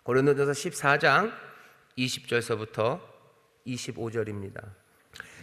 고린도전서 14장 20절서부터 25절입니다.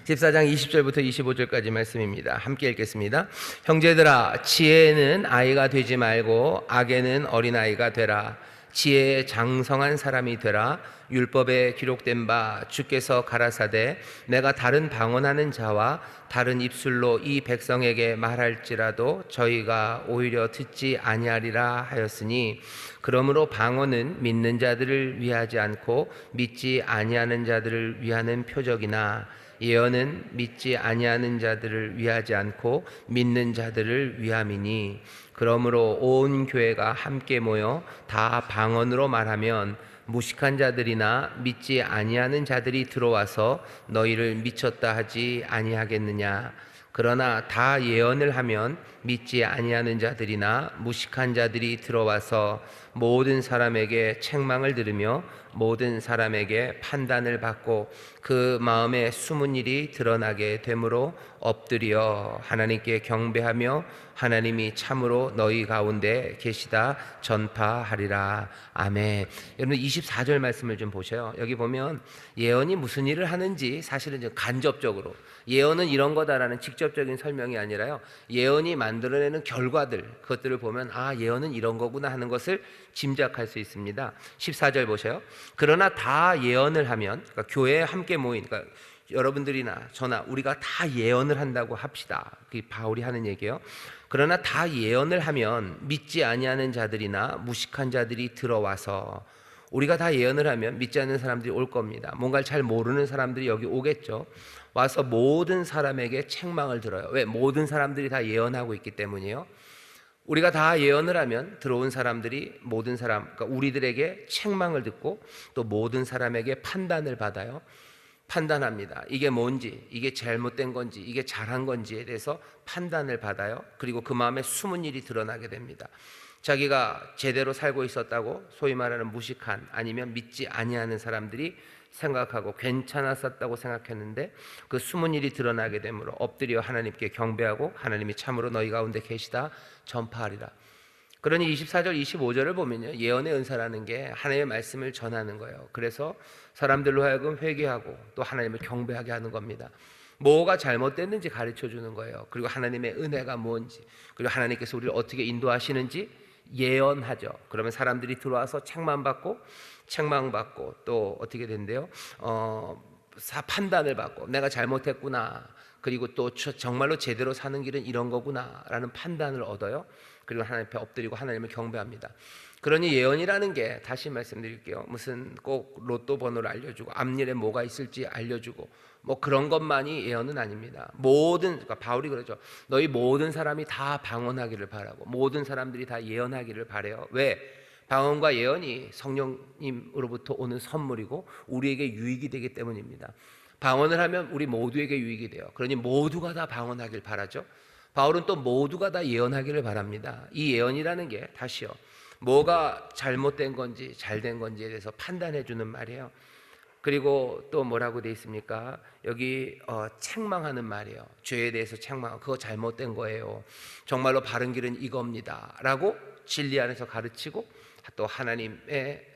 14장 20절부터 25절까지 말씀입니다. 함께 읽겠습니다. 형제들아, 지혜는 아이가 되지 말고 악에는 어린아이가 되라. 지혜에 장성한 사람이 되라. 율법에 기록된 바 주께서 가라사대 내가 다른 방언하는 자와 다른 입술로 이 백성에게 말할지라도 저희가 오히려 듣지 아니하리라 하였으니, 그러므로 방언은 믿는 자들을 위하지 않고 믿지 아니하는 자들을 위하는 표적이나 예언은 믿지 아니하는 자들을 위하지 않고 믿는 자들을 위함이니, 그러므로 온 교회가 함께 모여 다 방언으로 말하면 무식한 자들이나 믿지 아니하는 자들이 들어와서 너희를 미쳤다 하지 아니하겠느냐. 그러나 다 예언을 하면 믿지 아니하는 자들이나 무식한 자들이 들어와서 모든 사람에게 책망을 들으며 모든 사람에게 판단을 받고 그 마음에 숨은 일이 드러나게 되므로 엎드려 하나님께 경배하며 하나님이 참으로 너희 가운데 계시다 전파하리라. 아멘. 여러분 24절 말씀을 좀 보셔요. 여기 보면 예언이 무슨 일을 하는지 사실은 좀 간접적으로, 예언은 이런 거다라는 직접적인 설명이 아니라요, 예언이 만들어내는 결과들, 그것들을 보면 아, 예언은 이런 거구나 하는 것을 짐작할 수 있습니다. 14절 보세요. 그러나 다 예언을 하면, 그러니까 교회에 함께 모인, 그러니까 여러분들이나 저나 우리가 다 예언을 한다고 합시다. 그게 바울이 하는 얘기예요. 그러나 다 예언을 하면 믿지 아니하는 자들이나 무식한 자들이 들어와서, 우리가 다 예언을 하면 믿지 않는 사람들이 올 겁니다. 뭔가를 잘 모르는 사람들이 여기 오겠죠. 와서 모든 사람에게 책망을 들어요. 왜? 모든 사람들이 다 예언하고 있기 때문이에요. 우리가 다 예언을 하면 들어온 사람들이 모든 사람, 그러니까 우리들에게 책망을 듣고 또 모든 사람에게 판단을 받아요. 판단합니다. 이게 뭔지, 이게 잘못된 건지, 이게 잘한 건지에 대해서 판단을 받아요. 그리고 그 마음에 숨은 일이 드러나게 됩니다. 자기가 제대로 살고 있었다고 소위 말하는 무식한, 아니면 믿지 아니하는 사람들이 생각하고 괜찮았었다고 생각했는데 그 숨은 일이 드러나게 되므로 엎드려 하나님께 경배하고 하나님이 참으로 너희 가운데 계시다 전파하리라. 그러니 24절 25절을 보면요, 예언의 은사라는 게 하나님의 말씀을 전하는 거예요. 그래서 사람들로 하여금 회개하고 또 하나님을 경배하게 하는 겁니다. 뭐가 잘못됐는지 가르쳐 주는 거예요. 그리고 하나님의 은혜가 뭔지, 그리고 하나님께서 우리를 어떻게 인도하시는지 예언하죠. 그러면 사람들이 들어와서 책망받고 또 어떻게 된대요? 판단을 받고 내가 잘못했구나, 그리고 또 정말로 제대로 사는 길은 이런 거구나 라는 판단을 얻어요. 그리고 하나님 앞에 엎드리고 하나님을 경배합니다. 그러니 예언이라는 게, 다시 말씀드릴게요, 무슨 꼭 로또 번호를 알려주고 앞일에 뭐가 있을지 알려주고 뭐 그런 것만이 예언은 아닙니다. 그러니까 바울이 그러죠. 너희 모든 사람이 다 방언하기를 바라고 모든 사람들이 다 예언하기를 바래요. 왜? 방언과 예언이 성령님으로부터 오는 선물이고 우리에게 유익이 되기 때문입니다. 방언을 하면 우리 모두에게 유익이 돼요. 그러니 모두가 다 방언하길 바라죠. 바울은 또 모두가 다 예언하기를 바랍니다. 이 예언이라는 게, 다시요, 뭐가 잘못된 건지 잘된 건지에 대해서 판단해 주는 말이에요. 그리고 또 뭐라고 돼 있습니까? 여기 책망하는 말이에요. 죄에 대해서 책망하고 그거 잘못된 거예요, 정말로 바른 길은 이겁니다 라고 진리 안에서 가르치고 또 하나님의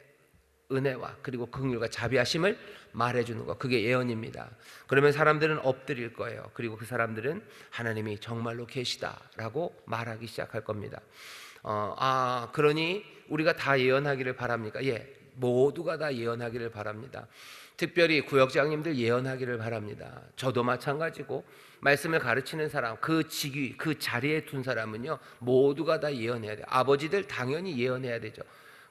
은혜와 그리고 긍휼과 자비하심을 말해주는 것, 그게 예언입니다. 그러면 사람들은 엎드릴 거예요. 그리고 그 사람들은 하나님이 정말로 계시다라고 말하기 시작할 겁니다. 그러니 우리가 다 예언하기를 바랍니까? 예, 모두가 다 예언하기를 바랍니다. 특별히 구역장님들 예언하기를 바랍니다. 저도 마찬가지고 말씀을 가르치는 사람, 그 직위, 그 자리에 둔 사람은요, 모두가 다 예언해야 돼요. 아버지들 당연히 예언해야 되죠.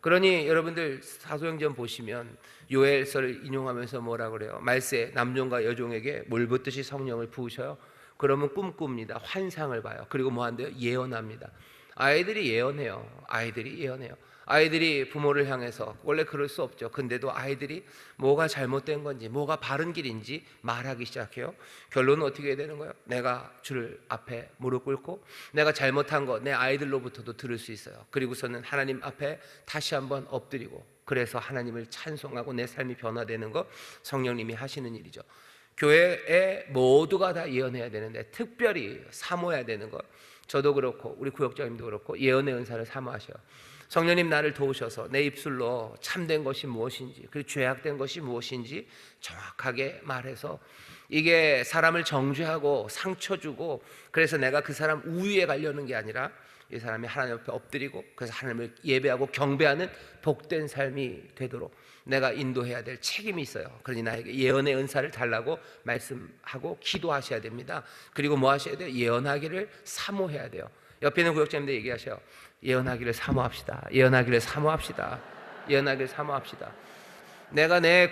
그러니 여러분들 사도행전 보시면 요엘서를 인용하면서 뭐라 그래요? 말세 남종과 여종에게 물 붓듯이 성령을 부으셔요. 그러면 꿈꿉니다. 환상을 봐요. 그리고 뭐 한대요? 예언합니다. 아이들이 예언해요. 아이들이 부모를 향해서, 원래 그럴 수 없죠. 근데도 아이들이 뭐가 잘못된 건지 뭐가 바른 길인지 말하기 시작해요. 결론은 어떻게 되는 거예요? 내가 주를 앞에 무릎 꿇고 내가 잘못한 거 내 아이들로부터도 들을 수 있어요. 그리고서는 하나님 앞에 다시 한번 엎드리고, 그래서 하나님을 찬송하고 내 삶이 변화되는 거 성령님이 하시는 일이죠. 교회에 모두가 다 예언해야 되는데 특별히 사모해야 되는 것, 저도 그렇고 우리 구역장님도 그렇고 예언의 은사를 사모하셔요. 성령님 나를 도우셔서 내 입술로 참된 것이 무엇인지, 그리고 죄악된 것이 무엇인지 정확하게 말해서, 이게 사람을 정죄하고 상처 주고 그래서 내가 그 사람 우위에 가려는 게 아니라 이 사람이 하나님 앞에 엎드리고 그래서 하나님을 예배하고 경배하는 복된 삶이 되도록 내가 인도해야 될 책임이 있어요. 그러니 나에게 예언의 은사를 달라고 말씀하고 기도하셔야 됩니다. 그리고 뭐 하셔야 돼요? 예언하기를 사모해야 돼요. 옆에 있는 구역장님들 얘기하셔요. 예언하기를 사모합시다. 예언하기를 사모합시다. 예언하기를 사모합시다. 내가 내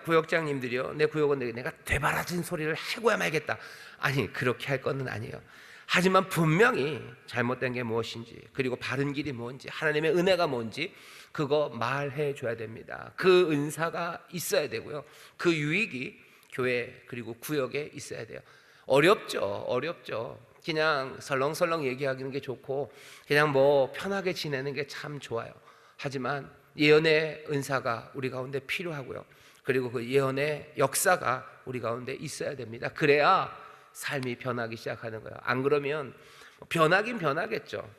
구역장님들이요, 내 구역원들에게 내가 되바라진 소리를 해고야 말겠다, 아니, 그렇게 할 것은 아니에요. 하지만 분명히 잘못된 게 무엇인지, 그리고 바른 길이 뭔지, 하나님의 은혜가 뭔지 그거 말해 줘야 됩니다. 그 은사가 있어야 되고요, 그 유익이 교회 그리고 구역에 있어야 돼요. 어렵죠. 그냥 설렁설렁 얘기하는 게 좋고 그냥 뭐 편하게 지내는 게 참 좋아요. 하지만 예언의 은사가 우리 가운데 필요하고요, 그리고 그 예언의 역사가 우리 가운데 있어야 됩니다. 그래야 삶이 변하기 시작하는 거예요. 안 그러면 변하긴 변하겠죠.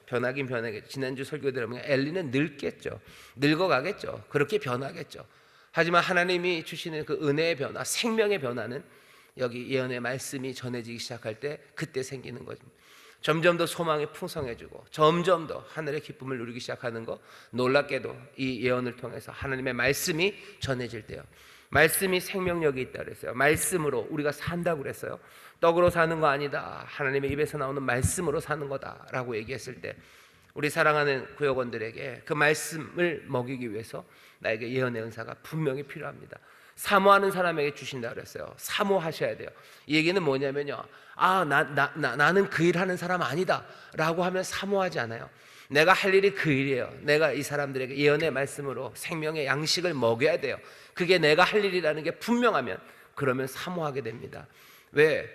지난주 설교 들으면 엘리는 늙겠죠. 늙어가겠죠. 그렇게 변하겠죠. 하지만 하나님이 주시는 그 은혜의 변화, 생명의 변화는 여기 예언의 말씀이 전해지기 시작할 때 그때 생기는 거죠. 점점 더 소망이 풍성해지고 점점 더 하늘의 기쁨을 누리기 시작하는 거, 놀랍게도 이 예언을 통해서 하나님의 말씀이 전해질 때요, 말씀이 생명력이 있다 그랬어요. 말씀으로 우리가 산다고 그랬어요. 떡으로 사는 거 아니다, 하나님의 입에서 나오는 말씀으로 사는 거다라고 얘기했을 때 우리 사랑하는 구역원들에게 그 말씀을 먹이기 위해서 나에게 예언의 은사가 분명히 필요합니다. 사모하는 사람에게 주신다 그랬어요. 사모하셔야 돼요. 이 얘기는 뭐냐면요, 나는 그 일하는 사람 아니다 라고 하면 사모하지 않아요. 내가 할 일이 그 일이에요. 내가 이 사람들에게 예언의 말씀으로 생명의 양식을 먹여야 돼요. 그게 내가 할 일이라는 게 분명하면 그러면 사모하게 됩니다. 왜?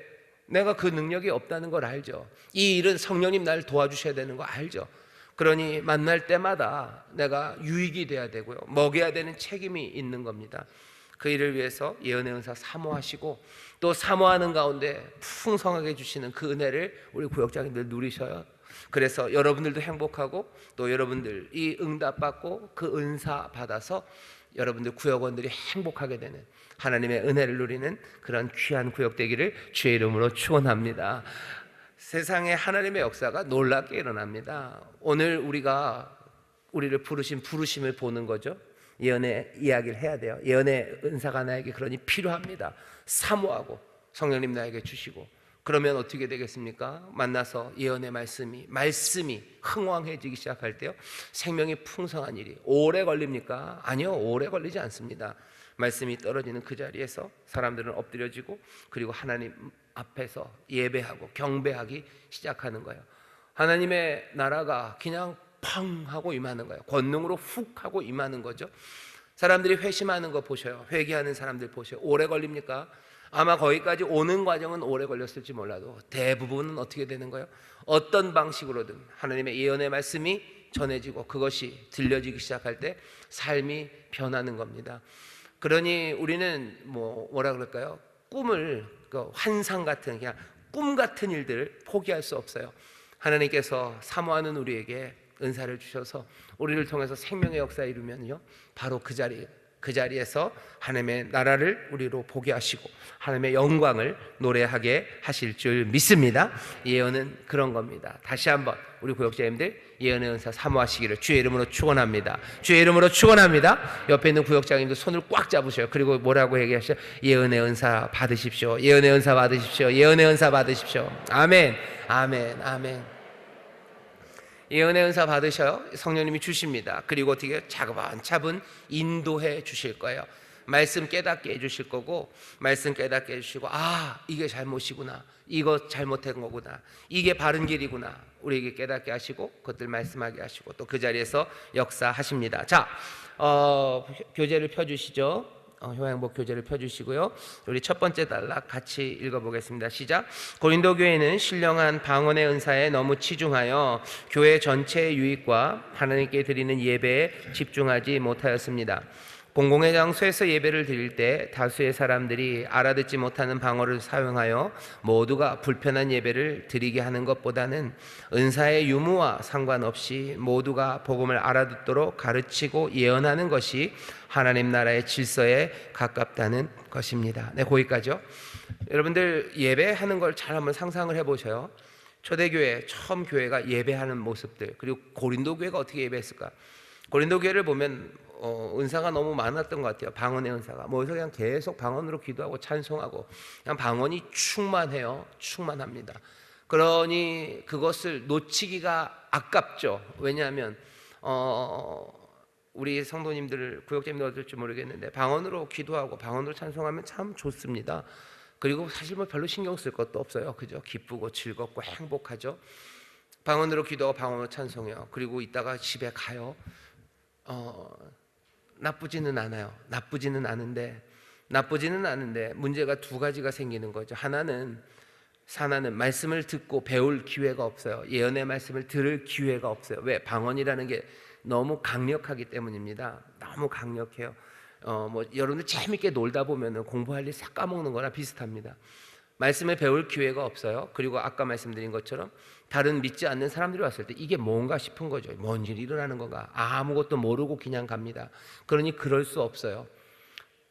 내가 그 능력이 없다는 걸 알죠. 이 일은 성령님 나를 도와주셔야 되는 거 알죠. 그러니 만날 때마다 내가 유익이 돼야 되고요, 먹여야 되는 책임이 있는 겁니다. 그 일을 위해서 예언의 은사 사모하시고, 또 사모하는 가운데 풍성하게 주시는 그 은혜를 우리 구역장님들 누리셔요. 그래서 여러분들도 행복하고 또 여러분들이 응답받고 그 은사 받아서 여러분들 구역원들이 행복하게 되는, 하나님의 은혜를 누리는 그런 귀한 구역 되기를 주의 이름으로 축원합니다. 세상에 하나님의 역사가 놀랍게 일어납니다. 오늘 우리를 부르신 부르심을 보는 거죠. 예언의 이야기를 해야 돼요. 예언의 은사가 나에게 그러니 필요합니다. 사모하고 성령님 나에게 주시고, 그러면 어떻게 되겠습니까? 만나서 예언의 말씀이 흥왕해지기 시작할 때요, 생명이 풍성한 일이 오래 걸립니까? 아니요, 오래 걸리지 않습니다. 말씀이 떨어지는 그 자리에서 사람들은 엎드려지고 그리고 하나님 앞에서 예배하고 경배하기 시작하는 거예요. 하나님의 나라가 그냥 펑 하고 임하는 거예요. 권능으로 훅 하고 임하는 거죠. 사람들이 회심하는 거 보셔요. 회개하는 사람들 보셔요. 오래 걸립니까? 아마 거기까지 오는 과정은 오래 걸렸을지 몰라도 대부분은 어떻게 되는 거예요? 어떤 방식으로든 하나님의 예언의 말씀이 전해지고 그것이 들려지기 시작할 때 삶이 변하는 겁니다. 그러니 우리는 뭐라 그럴까요? 꿈을, 환상 같은, 그냥 꿈 같은 일들을 포기할 수 없어요. 하나님께서 사모하는 우리에게 은사를 주셔서 우리를 통해서 생명의 역사에 이루면요, 바로 그 자리에서 하나님의 나라를 우리로 보게 하시고 하나님의 영광을 노래하게 하실 줄 믿습니다. 예언은 그런 겁니다. 다시 한번 우리 구역장님들 예언의 은사 사모하시기를 주의 이름으로 축원합니다. 주의 이름으로 축원합니다. 옆에 있는 구역장님들 손을 꽉 잡으셔요. 그리고 뭐라고 얘기하셔요? 예언의 은사 받으십시오. 예언의 은사 받으십시오. 예언의 은사 받으십시오. 아멘, 아멘, 아멘. 예언의 은사 받으셔요. 성령님이 주십니다. 그리고 어떻게 차근차근 인도해 주실 거예요. 말씀 깨닫게 해주실 거고, 말씀 깨닫게 해주시고, 이게 잘못이구나, 이거 잘못한 거구나, 이게 바른 길이구나, 우리에게 깨닫게 하시고 그것들 말씀하게 하시고 또 그 자리에서 역사하십니다. 자, 교재를 펴주시죠. 효행복 교재를 펴주시고요. 우리 첫 번째 단락 같이 읽어보겠습니다. 시작. 고린도 교회는 신령한 방언의 은사에 너무 치중하여 교회 전체의 유익과 하나님께 드리는 예배에 집중하지 못하였습니다. 공공의 장소에서 예배를 드릴 때 다수의 사람들이 알아듣지 못하는 방언을 사용하여 모두가 불편한 예배를 드리게 하는 것보다는 은사의 유무와 상관없이 모두가 복음을 알아듣도록 가르치고 예언하는 것이 하나님 나라의 질서에 가깝다는 것입니다. 네, 거기까지요. 여러분들 예배하는 걸 잘 한번 상상을 해보셔요. 초대교회 처음 교회가 예배하는 모습들, 그리고 고린도 교회가 어떻게 예배했을까? 고린도 교회를 보면 은사가 너무 많았던 것 같아요. 방언의 은사가. 그래서 그냥 계속 방언으로 기도하고 찬송하고 그냥 방언이 충만해요. 충만합니다. 그러니 그것을 놓치기가 아깝죠. 왜냐하면 우리 성도님들, 구역자님들 어떨지 모르겠는데 방언으로 기도하고 방언으로 찬송하면 참 좋습니다. 그리고 사실 뭐 별로 신경 쓸 것도 없어요. 그죠? 기쁘고 즐겁고 행복하죠. 방언으로 기도하고 방언으로 찬송해요. 그리고 이따가 집에 가요. 나쁘지는 않아요. 나쁘지는 않은데 문제가 두 가지가 생기는 거죠. 하나는 말씀을 듣고 배울 기회가 없어요. 예언의 말씀을 들을 기회가 없어요. 왜? 방언이라는 게 너무 강력하기 때문입니다. 너무 강력해요. 여러분들 재밌게 놀다 보면 공부할 일 싹 까먹는 거나 비슷합니다. 말씀을 배울 기회가 없어요. 그리고 아까 말씀드린 것처럼 다른 믿지 않는 사람들이 왔을 때 이게 뭔가 싶은 거죠. 뭔 일이 일어나는 건가? 아무것도 모르고 그냥 갑니다. 그러니 그럴 수 없어요.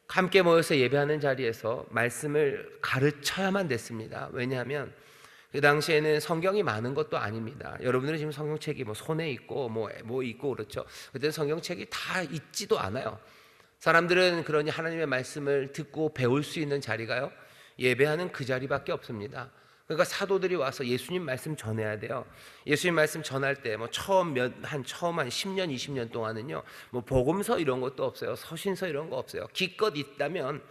함께 모여서 예배하는 자리에서 말씀을 가르쳐야만 됐습니다. 왜냐하면 그 당시에는 성경이 많은 것도 아닙니다. 여러분들은 지금 성경책이 손에 있고 뭐 있고 그렇죠. 그때 성경책이 다 있지도 않아요. 사람들은 그러니 하나님의 말씀을 듣고 배울 수 있는 자리가요, 예배하는 그 자리밖에 없습니다. 그러니까 사도들이 와서 예수님 말씀 전해야 돼요. 예수님 말씀 전할 때 처음 한 10년 20년 동안은요 복음서 이런 것도 없어요. 서신서 이런 거 없어요. 기껏 있다면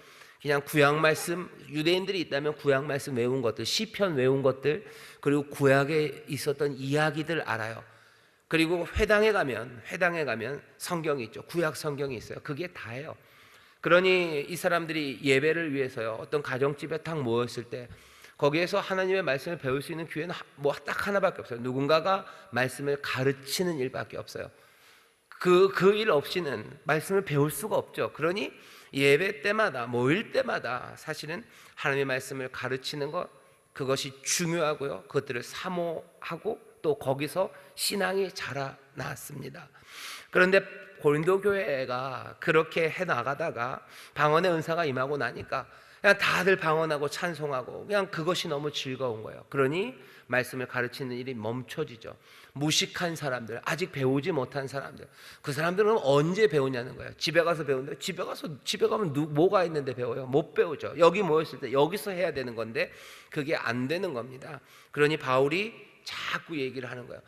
그냥 구약 말씀, 유대인들이 있다면 구약 말씀 외운 것들, 시편 외운 것들, 그리고 구약에 있었던 이야기들 알아요. 그리고 회당에 가면 성경이 있죠. 구약 성경이 있어요. 그게 다예요. 그러니 이 사람들이 예배를 위해서요 어떤 가정집에 딱 모였을 때 거기에서 하나님의 말씀을 배울 수 있는 기회는 딱 하나밖에 없어요. 누군가가 말씀을 가르치는 일밖에 없어요. 그 일 없이는 말씀을 배울 수가 없죠. 그러니 예배 때마다, 모일 때마다 사실은 하나님의 말씀을 가르치는 것, 그것이 중요하고요, 그것들을 사모하고 또 거기서 신앙이 자라났습니다. 그런데 고린도 교회가 그렇게 해나가다가 방언의 은사가 임하고 나니까 그냥 다들 방언하고 찬송하고 그냥 그것이 너무 즐거운 거예요. 그러니 말씀을 가르치는 일이 멈춰지죠. 무식한 사람들, 아직 배우지 못한 사람들, 그 사람들은 언제 배우냐는 거예요. 집에 가서 배우는데 집에 가면 뭐가 있는데 배워요? 못 배우죠. 여기 모였을 때 여기서 해야 되는 건데 그게 안 되는 겁니다. 그러니 바울이 자꾸 얘기를 하는 거예요.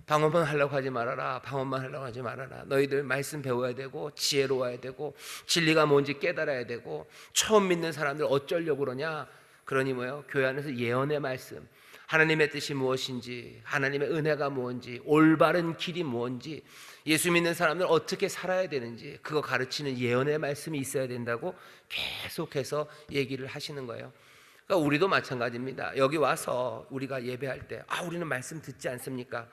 방언만 하려고 하지 말아라. 방언만 하려고 하지 말아라. 너희들 말씀 배워야 되고 지혜로워야 되고 진리가 뭔지 깨달아야 되고 처음 믿는 사람들 어쩌려고 그러냐. 그러니 교회 안에서 예언의 말씀, 하나님의 뜻이 무엇인지, 하나님의 은혜가 무엇인지, 올바른 길이 무엇인지, 예수 믿는 사람들 어떻게 살아야 되는지 그거 가르치는 예언의 말씀이 있어야 된다고 계속해서 얘기를 하시는 거예요. 그러니까 우리도 마찬가지입니다. 여기 와서 우리가 예배할 때 우리는 말씀 듣지 않습니까?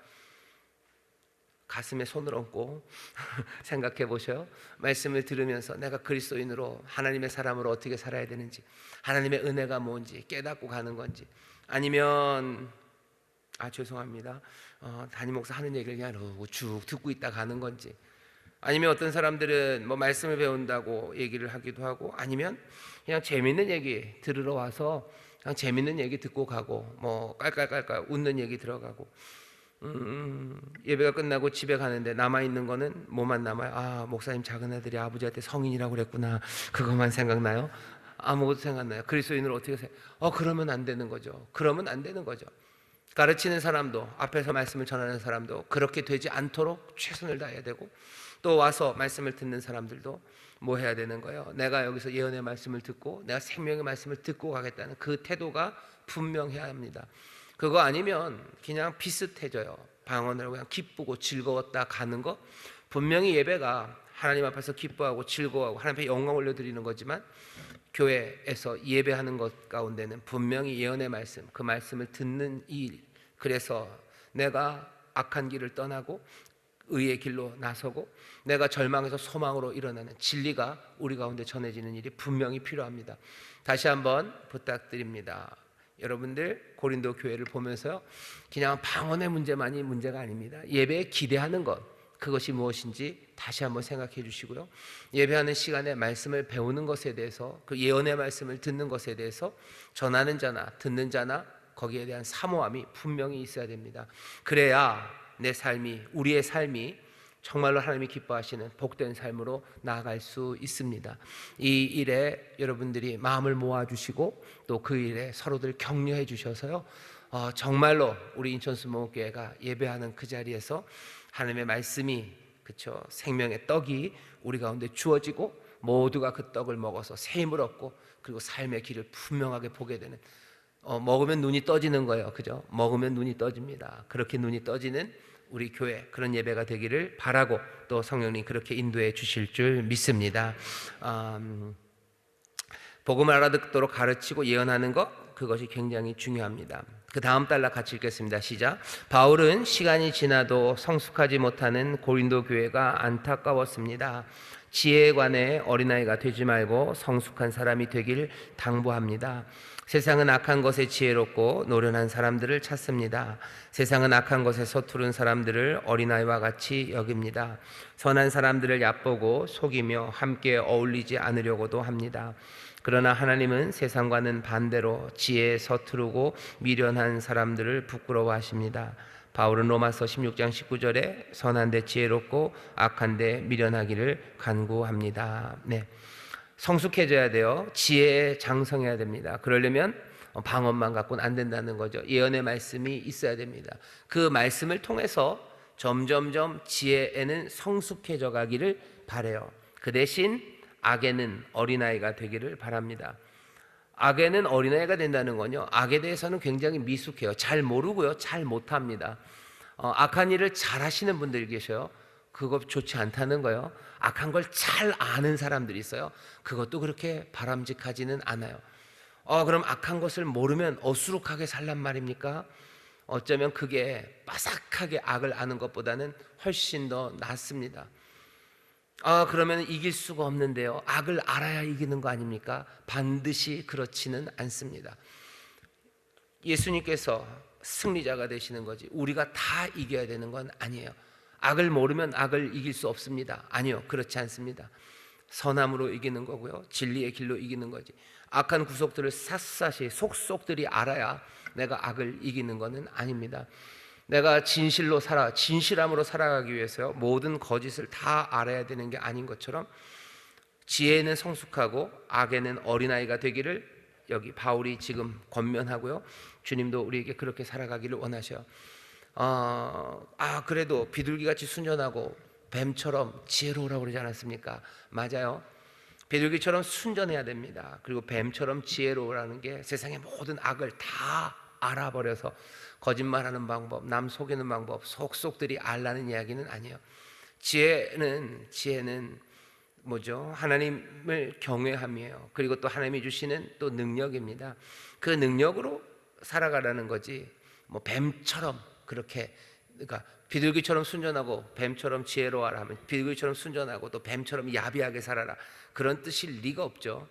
가슴에 손을 얹고 생각해 보셔요. 말씀을 들으면서 내가 그리스도인으로 하나님의 사람으로 어떻게 살아야 되는지, 하나님의 은혜가 뭔지 깨닫고 가는 건지, 아니면 죄송합니다, 담임 목사 하는 얘기를 그냥 쭉 듣고 있다 가는 건지, 아니면 어떤 사람들은 말씀을 배운다고 얘기를 하기도 하고, 아니면 그냥 재밌는 얘기 들으러 와서 그냥 재밌는 얘기 듣고 가고 깔깔깔깔 웃는 얘기 들어가고, 예배가 끝나고 집에 가는데 남아있는 거는 뭐만 남아요? 목사님 작은 아들이 아버지한테 성인이라고 그랬구나. 그것만 생각나요? 아무것도 생각나요? 그리스도인으로 어떻게 그러면 안 되는 거죠. 가르치는 사람도, 앞에서 말씀을 전하는 사람도 그렇게 되지 않도록 최선을 다해야 되고, 또 와서 말씀을 듣는 사람들도 뭐 해야 되는 거예요? 내가 여기서 예언의 말씀을 듣고 내가 생명의 말씀을 듣고 가겠다는 그 태도가 분명해야 합니다. 그거 아니면 그냥 비슷해져요. 방언을 그냥 기쁘고 즐거웠다 가는 거. 분명히 예배가 하나님 앞에서 기뻐하고 즐거워하고 하나님 앞에 영광 올려드리는 거지만, 교회에서 예배하는 것 가운데는 분명히 예언의 말씀, 그 말씀을 듣는 일, 그래서 내가 악한 길을 떠나고 의의 길로 나서고 내가 절망에서 소망으로 일어나는 진리가 우리 가운데 전해지는 일이 분명히 필요합니다. 다시 한번 부탁드립니다. 여러분들 고린도 교회를 보면서요, 그냥 방언의 문제만이 문제가 아닙니다. 예배에 기대하는 것, 그것이 무엇인지 다시 한번 생각해 주시고요, 예배하는 시간에 말씀을 배우는 것에 대해서, 그 예언의 말씀을 듣는 것에 대해서 전하는 자나 듣는 자나 거기에 대한 사모함이 분명히 있어야 됩니다. 그래야 내 삶이, 우리의 삶이 정말로 하나님이 기뻐하시는 복된 삶으로 나아갈 수 있습니다. 이 일에 여러분들이 마음을 모아주시고 또 그 일에 서로들 격려해 주셔서요, 정말로 우리 인천수목교회가 예배하는 그 자리에서 하나님의 말씀이, 그쵸, 생명의 떡이 우리 가운데 주어지고 모두가 그 떡을 먹어서 새 힘을 얻고 그리고 삶의 길을 분명하게 보게 되는, 먹으면 눈이 떠지는 거예요. 그죠? 먹으면 눈이 떠집니다. 그렇게 눈이 떠지는 우리 교회, 그런 예배가 되기를 바라고 또 성령님 그렇게 인도해 주실 줄 믿습니다. 복음을 알아듣도록 가르치고 예언하는 것, 그것이 굉장히 중요합니다. 그 다음 달락 같이 읽겠습니다. 시작. 바울은 시간이 지나도 성숙하지 못하는 고린도 교회가 안타까웠습니다. 지혜에 관해 어린아이가 되지 말고 성숙한 사람이 되길 당부합니다. 세상은 악한 것에 지혜롭고 노련한 사람들을 찾습니다. 세상은 악한 것에 서투른 사람들을 어린아이와 같이 여깁니다. 선한 사람들을 얕보고 속이며 함께 어울리지 않으려고도 합니다. 그러나 하나님은 세상과는 반대로 지혜에 서투르고 미련한 사람들을 부끄러워하십니다. 바울은 로마서 16장 19절에 선한데 지혜롭고 악한데 미련하기를 간구합니다. 네, 성숙해져야 돼요. 지혜에 장성해야 됩니다. 그러려면 방언만 갖고는 안 된다는 거죠. 예언의 말씀이 있어야 됩니다. 그 말씀을 통해서 점점점 지혜에는 성숙해져 가기를 바라요. 그 대신 악에는 어린아이가 되기를 바랍니다. 악에는 어린아이가 된다는 건요, 악에 대해서는 굉장히 미숙해요. 잘 모르고요, 잘 못합니다. 악한 일을 잘 하시는 분들이 계셔요. 그거 좋지 않다는 거예요. 악한 걸 잘 아는 사람들이 있어요. 그것도 그렇게 바람직하지는 않아요. 그럼 악한 것을 모르면 어수룩하게 살란 말입니까? 어쩌면 그게 빠삭하게 악을 아는 것보다는 훨씬 더 낫습니다. 그러면 이길 수가 없는데요, 악을 알아야 이기는 거 아닙니까? 반드시 그렇지는 않습니다. 예수님께서 승리자가 되시는 거지 우리가 다 이겨야 되는 건 아니에요. 악을 모르면 악을 이길 수 없습니다. 아니요, 그렇지 않습니다. 선함으로 이기는 거고요, 진리의 길로 이기는 거지. 악한 구속들을 샅샅이 속속들이 알아야 내가 악을 이기는 것은 아닙니다. 내가 진실함으로 살아가기 위해서요, 모든 거짓을 다 알아야 되는 게 아닌 것처럼 지혜는 성숙하고 악에는 어린아이가 되기를 여기 바울이 지금 권면하고요, 주님도 우리에게 그렇게 살아가기를 원하셔요. 그래도 비둘기같이 순전하고 뱀처럼 지혜로우라고 그러지 않았습니까? 맞아요. 비둘기처럼 순전해야 됩니다. 그리고 뱀처럼 지혜로우라는 게 세상의 모든 악을 다 알아버려서 거짓말하는 방법, 남 속이는 방법, 속속들이 알라는 이야기는 아니에요. 지혜는 뭐죠? 하나님을 경외함이에요. 그리고 또 하나님이 주시는 또 능력입니다. 그 능력으로 살아가라는 거지, 뭐 뱀처럼 그렇게, 그러니까 비둘기처럼 순전하고 뱀처럼 지혜로워라 하면 비둘기처럼 순전하고 또 뱀처럼 야비하게 살아라, 그런 뜻일 리가 없죠.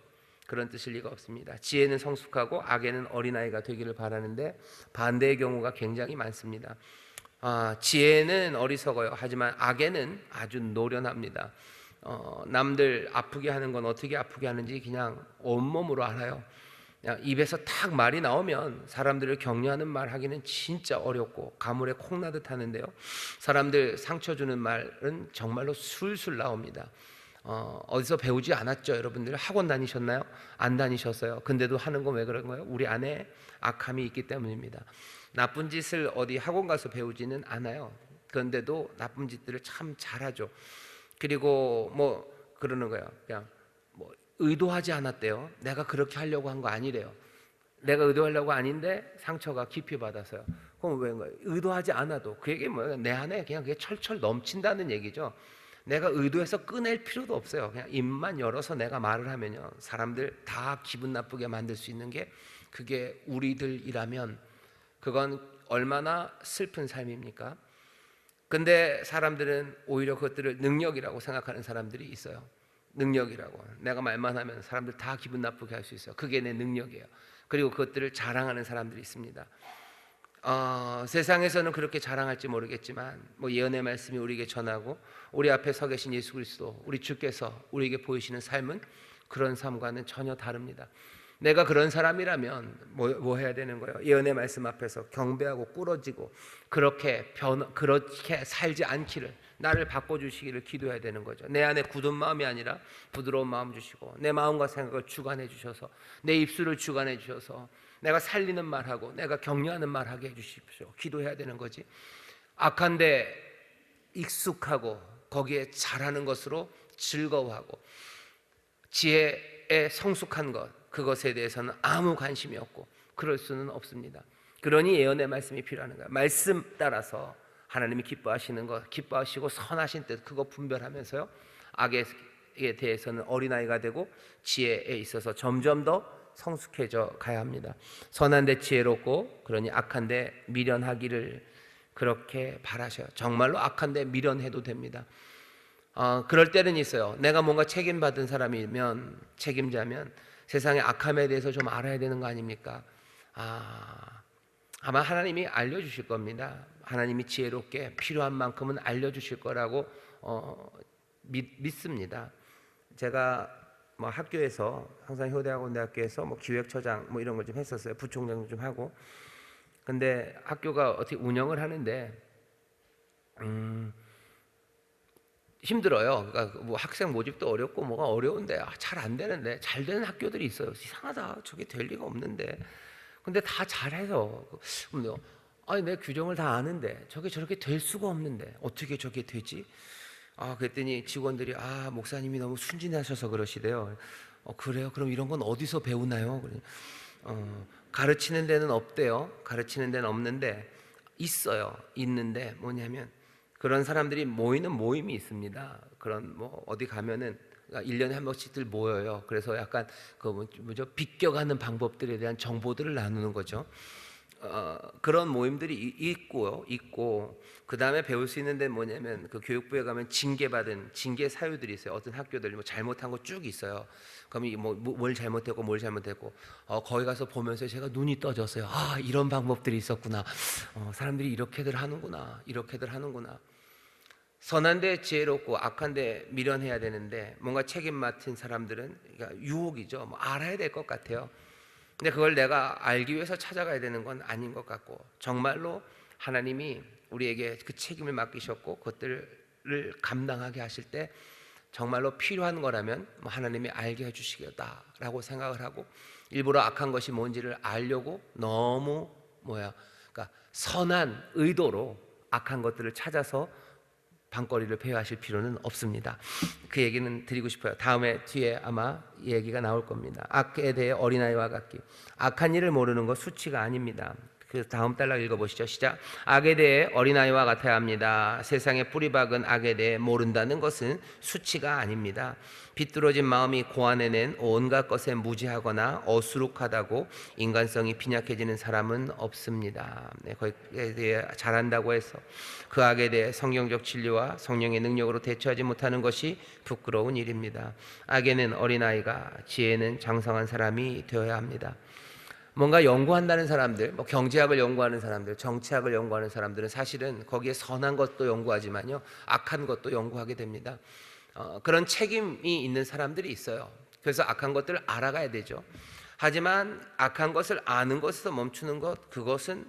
그런 뜻일 리가 없습니다. 지혜는 성숙하고 악에는 어린아이가 되기를 바라는데 반대의 경우가 굉장히 많습니다. 지혜는 어리석어요. 하지만 악에는 아주 노련합니다. 남들 아프게 하는 건 어떻게 아프게 하는지 그냥 온몸으로 알아요. 그냥 입에서 탁 말이 나오면 사람들을 격려하는 말 하기는 진짜 어렵고 가물에 콩 나듯 하는데요, 사람들 상처 주는 말은 정말로 술술 나옵니다. 어디서 배우지 않았죠? 여러분들 학원 다니셨나요? 안 다니셨어요. 근데도 하는 건 왜 그런 거예요? 우리 안에 악함이 있기 때문입니다. 나쁜 짓을 어디 학원 가서 배우지는 않아요. 그런데도 나쁜 짓들을 참 잘하죠. 그리고 뭐 그러는 거예요. 그냥 뭐 의도하지 않았대요. 내가 그렇게 하려고 한 거 아니래요. 내가 의도하려고 아닌데 상처가 깊이 받아서요. 그럼 왜 거예요? 의도하지 않아도 그 얘기 뭐예요? 내 안에 그냥 그게 철철 넘친다는 얘기죠. 내가 의도해서 꺼낼 필요도 없어요. 그냥 입만 열어서 내가 말을 하면요, 사람들 다 기분 나쁘게 만들 수 있는 게 그게 우리들이라면 그건 얼마나 슬픈 삶입니까? 근데 사람들은 오히려 그것들을 능력이라고 생각하는 사람들이 있어요. 능력이라고. 내가 말만 하면 사람들 다 기분 나쁘게 할 수 있어요. 그게 내 능력이에요. 그리고 그것들을 자랑하는 사람들이 있습니다. 세상에서는 그렇게 자랑할지 모르겠지만 뭐 예언의 말씀이 우리에게 전하고 우리 앞에 서 계신 예수 그리스도 우리 주께서 우리에게 보이시는 삶은 그런 삶과는 전혀 다릅니다. 내가 그런 사람이라면 뭐 해야 되는 거예요? 예언의 말씀 앞에서 경배하고 꿇어지고 그렇게 살지 않기를, 나를 바꿔주시기를 기도해야 되는 거죠. 내 안에 굳은 마음이 아니라 부드러운 마음 주시고 내 마음과 생각을 주관해 주셔서 내 입술을 주관해 주셔서 내가 살리는 말하고 내가 격려하는 말하게 해주십시오. 기도해야 되는 거지. 악한데 익숙하고 거기에 잘하는 것으로 즐거워하고 지혜에 성숙한 것, 그것에 대해서는 아무 관심이 없고 그럴 수는 없습니다. 그러니 예언의 말씀이 필요한 거예요. 말씀 따라서 하나님이 기뻐하시는 것, 기뻐하시고 선하신 뜻, 그거 분별하면서요, 악에 대해서는 어린아이가 되고 지혜에 있어서 점점 더 성숙해져 가야 합니다. 선한데 지혜롭고 그러니 악한데 미련하기를 그렇게 바라셔요. 정말로 악한데 미련해도 됩니다. 그럴 때는 있어요. 내가 뭔가 책임받은 사람이면, 책임자면 세상의 악함에 대해서 좀 알아야 되는 거 아닙니까? 아마 하나님이 알려주실 겁니다. 하나님이 지혜롭게 필요한 만큼은 알려주실 거라고 믿습니다. 제가 뭐 학교에서 항상 효대학원대학교에서 뭐 기획처장 뭐 이런 걸 좀 했었어요. 부총장 좀 하고. 근데 학교가 어떻게 운영을 하는데 힘들어요. 그러니까 뭐 학생 모집도 어렵고 뭐가 어려운데 잘 안 되는데 잘 되는 학교들이 있어요. 이상하다. 저게 될 리가 없는데. 근데 다 잘해서 아니 내 규정을 다 아는데 저게 저렇게 될 수가 없는데 어떻게 저게 되지? 그랬더니 직원들이 목사님이 너무 순진하셔서 그러시대요. 그래요? 그럼 이런 건 어디서 배우나요? 가르치는 데는 없대요. 가르치는 데는 없는데 있어요. 있는데 뭐냐면 그런 사람들이 모이는 모임이 있습니다. 그런 뭐 어디 가면은 1년에 한 번씩들 모여요. 그래서 약간 그 비껴가는 방법들에 대한 정보들을 나누는 거죠. 그런 모임들이 있고 그 다음에 배울 수 있는 데는 뭐냐면 그 교육부에 가면 징계받은 징계 사유들이 있어요. 어떤 학교들 뭐 잘못한 거 쭉 있어요. 그럼 뭘 잘못했고 거기 가서 보면서 제가 눈이 떠졌어요. 이런 방법들이 있었구나. 사람들이 이렇게들 하는구나. 선한데 지혜롭고 악한데 미련해야 되는데 뭔가 책임 맡은 사람들은 그러니까 유혹이죠. 뭐 알아야 될 것 같아요. 근데 그걸 내가 알기 위해서 찾아가야 되는 건 아닌 것 같고 정말로 하나님이 우리에게 그 책임을 맡기셨고 그것들을 감당하게 하실 때 정말로 필요한 거라면 하나님이 알게 해주시겠다라고 생각을 하고 일부러 악한 것이 뭔지를 알려고 너무 그러니까 선한 의도로 악한 것들을 찾아서 방거리를 배회하실 필요는 없습니다. 그 얘기는 드리고 싶어요. 다음에 뒤에 아마 얘기가 나올 겁니다. 악에 대해 어린아이와 같기. 악한 일을 모르는 것 수치가 아닙니다. 그 다음 달락 읽어보시죠. 시작. 악에 대해 어린아이와 같아야 합니다. 세상에 뿌리 박은 악에 대해 모른다는 것은 수치가 아닙니다. 비뚤어진 마음이 고안해낸 온갖 것에 무지하거나 어수룩하다고 인간성이 빈약해지는 사람은 없습니다. 거기에 대해 잘한다고 해서 그 악에 대해 성경적 진리와 성령의 능력으로 대처하지 못하는 것이 부끄러운 일입니다. 악에는 어린아이가, 지혜는 장성한 사람이 되어야 합니다. 뭔가 연구한다는 사람들, 뭐 경제학을 연구하는 사람들, 정치학을 연구하는 사람들은 사실은 거기에 선한 것도 연구하지만요, 악한 것도 연구하게 됩니다. 그런 책임이 있는 사람들이 있어요. 그래서 악한 것들을 알아가야 되죠. 하지만 악한 것을 아는 것에서 멈추는 것, 그것은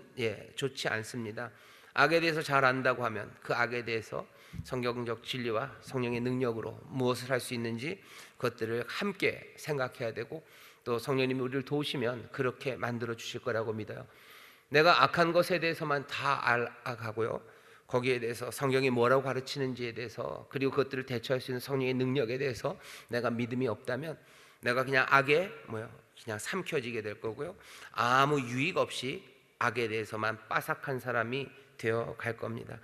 좋지 않습니다. 악에 대해서 잘 안다고 하면 그 악에 대해서 성경적 진리와 성령의 능력으로 무엇을 할 수 있는지 그것들을 함께 생각해야 되고 또 성령님이 우리를 도우시면 그렇게 만들어 주실 거라고 믿어요. 내가 악한 것에 대해서만 다 알아가고요, 거기에 대해서 성경이 뭐라고 가르치는지에 대해서 그리고 그것들을 대처할 수 있는 성령의 능력에 대해서 내가 믿음이 없다면 내가 그냥 악에 그냥 삼켜지게 될 거고요, 아무 유익 없이 악에 대해서만 빠삭한 사람이 되어 갈 겁니다.